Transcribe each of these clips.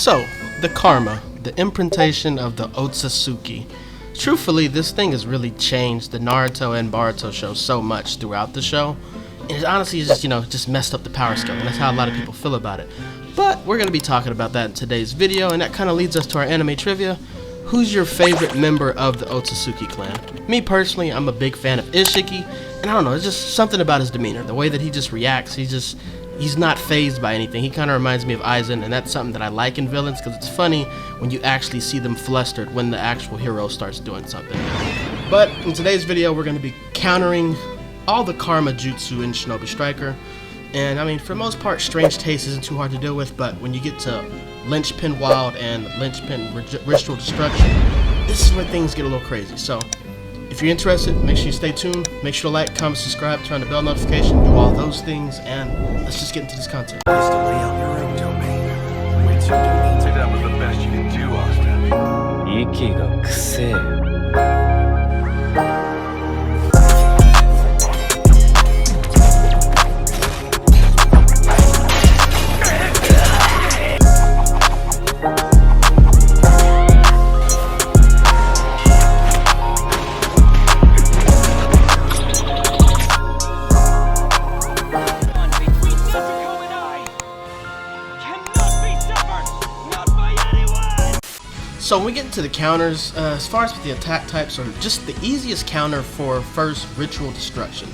So, the karma, the imprintation of the Otsutsuki. Truthfully, this thing has really changed the Naruto and Boruto show so much throughout the show. And it honestly is just messed up the power scale, and that's how a lot of people feel about it. But we're going to be talking about that in today's video, and that kind of leads us to our anime trivia. Who's your favorite member of the Otsutsuki clan? Me personally, I'm a big fan of Ishiki, and I don't know, it's just something about his demeanor, the way that he just reacts. He's not fazed by anything. He kind of reminds me of Aizen, and that's something that I like in villains, because it's funny when you actually see them flustered when the actual hero starts doing something. But in today's video, we're going to be countering all the karma jutsu in Shinobi Striker. And I mean, for the most part, Strange Taste isn't too hard to deal with, but when you get to Linchpin Wild and Linchpin Ritual Destruction, this is where things get a little crazy. So, if you're interested, make sure you stay tuned, make sure to like, comment, subscribe, turn on the bell notification, do all those things, and let's just get into this content. That was the best you can do, Austin. So when we get into the counters, as far as with the attack types, or just the easiest counter for first Ritual Destruction.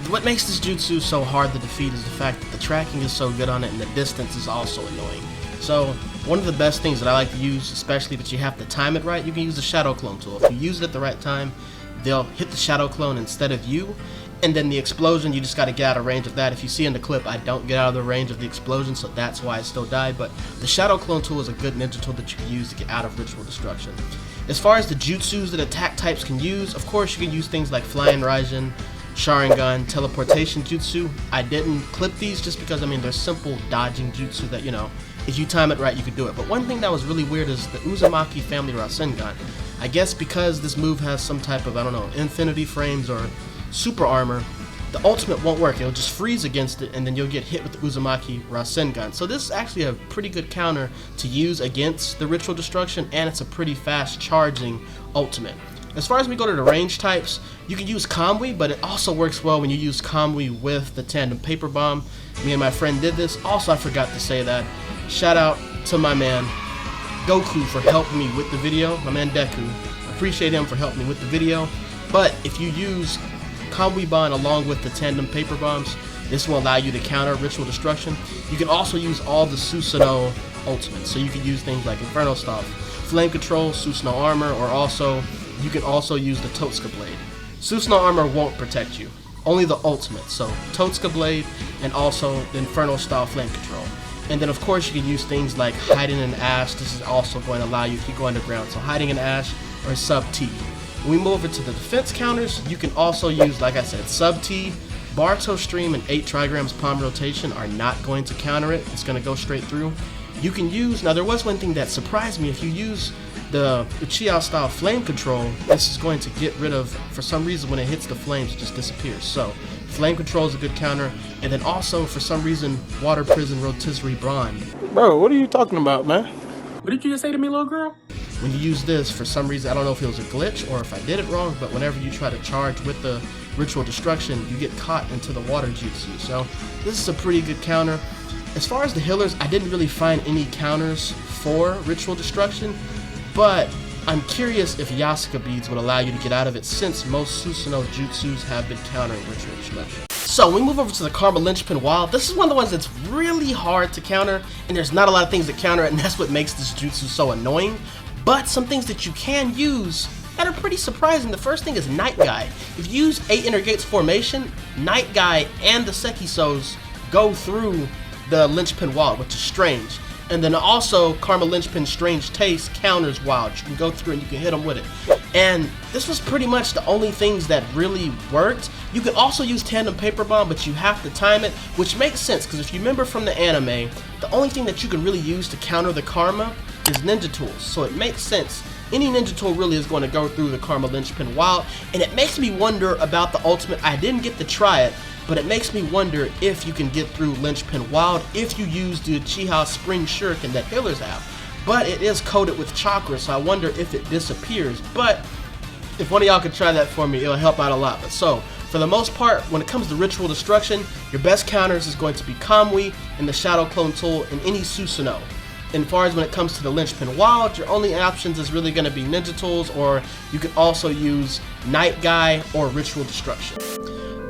What makes this jutsu so hard to defeat is the fact that the tracking is so good on it and the distance is also annoying. So one of the best things that I like to use, especially if you have to time it right, you can use the Shadow Clone tool. If you use it at the right time, they'll hit the Shadow Clone instead of you. And then the explosion, you just got to get out of range of that. If you see in the clip, I don't get out of the range of the explosion, so that's why I still died. But the Shadow Clone tool is a good ninja tool that you can use to get out of Ritual Destruction. As far as the jutsus that attack types can use, of course you can use things like Flying Raijin, Sharingan, Teleportation Jutsu. I didn't clip these just because, I mean, they're simple dodging jutsu that, if you time it right, you could do it. But one thing that was really weird is the Uzumaki Family Rasengan. I guess because this move has some type of, infinity frames or super armor, the ultimate won't work. It'll just freeze against it, and then you'll get hit with the Uzumaki Rasengan. So this is actually a pretty good counter to use against the Ritual Destruction, and it's a pretty fast charging ultimate. As far as we go to the range types, you can use Kamui, but it also works well when you use Kamui with the Tandem Paper Bomb. Me and my friend did this. Also, I forgot to say that. Shout out to my man Goku for helping me with the video. My man Deku. Appreciate him for helping me with the video. But if you use Kamui Ban along with the Tandem Paper Bombs, this will allow you to counter Ritual Destruction. You can also use all the Susanoo ultimates, so you can use things like Inferno Stuff, Flame Control, Susanoo Armor, or you can also use the Totsuka Blade. Susanoo Armor won't protect you, only the ultimate, so Totsuka Blade and also the Inferno Style Flame Control. And then of course you can use things like Hiding in Ash. This is also going to allow you if you go underground, so Hiding in Ash or Sub T. When we move over to the defense counters, you can also use, like I said, Sub T, Boruto Stream, and 8 trigrams palm rotation are not going to counter it. It's going to go straight through. You can use, now there was one thing that surprised me, if you use the Uchiha style flame control, this is going to get rid of, for some reason when it hits the flames, it just disappears. So flame control is a good counter, and then also for some reason, Water Prison Rotisserie Brawn. Bro, what are you talking about, man? What did you just say to me, little girl? When you use this, for some reason, I don't know if it was a glitch or if I did it wrong, but whenever you try to charge with the Ritual Destruction, you get caught into the water jutsu. So this is a pretty good counter. As far as the healers, I didn't really find any counters for Ritual Destruction, but I'm curious if Yasuka beads would allow you to get out of it, since most Susanoo jutsus have been countering Ritual Destruction. So when we move over to the Karma Linchpin Wild, this is one of the ones that's really hard to counter, and there's not a lot of things to counter it, and that's what makes this jutsu so annoying. But some things that you can use that are pretty surprising. The first thing is Night Guy. If you use 8 Inner Gates formation, Night Guy and the Sekisos go through the Linchpin Wild, which is strange. And then also Karma Linchpin Strange Taste counters Wild. You can go through and you can hit them with it. And this was pretty much the only things that really worked. You can also use Tandem Paper Bomb, but you have to time it, which makes sense, because if you remember from the anime, the only thing that you can really use to counter the Karma is ninja tools, so it makes sense. Any ninja tool really is going to go through the Karma Linchpin Wild, and it makes me wonder about the ultimate. I didn't get to try it, but it makes me wonder if you can get through Linchpin Wild if you use the Uchiha Spring Shuriken that healers have. but it is coated with chakra, so I wonder if it disappears. But if one of y'all could try that for me, it'll help out a lot. But so, for the most part, when it comes to ritual destruction, your best counters is going to be Kamui and the Shadow Clone Tool and any Susanoo. And as far as when it comes to the Linchpin Wild, your only options is really going to be Ninja Tools, or you could also use Night Guy or Ritual Destruction.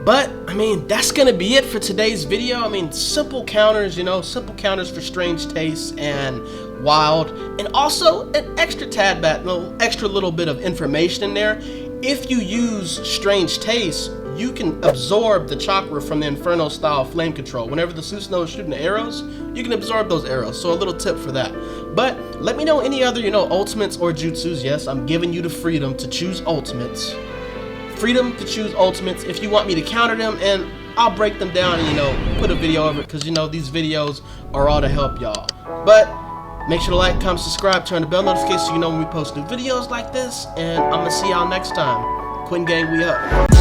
But, I mean, that's going to be it for today's video. I mean, simple counters, you know, simple counters for Strange Tastes and Wild. And also, an extra tad bit, extra little bit of information in there. If you use Strange Tastes, you can absorb the chakra from the Inferno style flame control. Whenever the Susanoo is shooting the arrows, you can absorb those arrows. So a little tip for that. But let me know any other, you know, ultimates or jutsus. Yes, I'm giving you the freedom to choose ultimates. Freedom to choose ultimates if you want me to counter them, and I'll break them down and, you know, put a video over it, because, you know, these videos are all to help y'all. But make sure to like, comment, subscribe, turn the bell notification so you know when we post new videos like this, and I'm gonna see y'all next time. Quinn Gang, we up.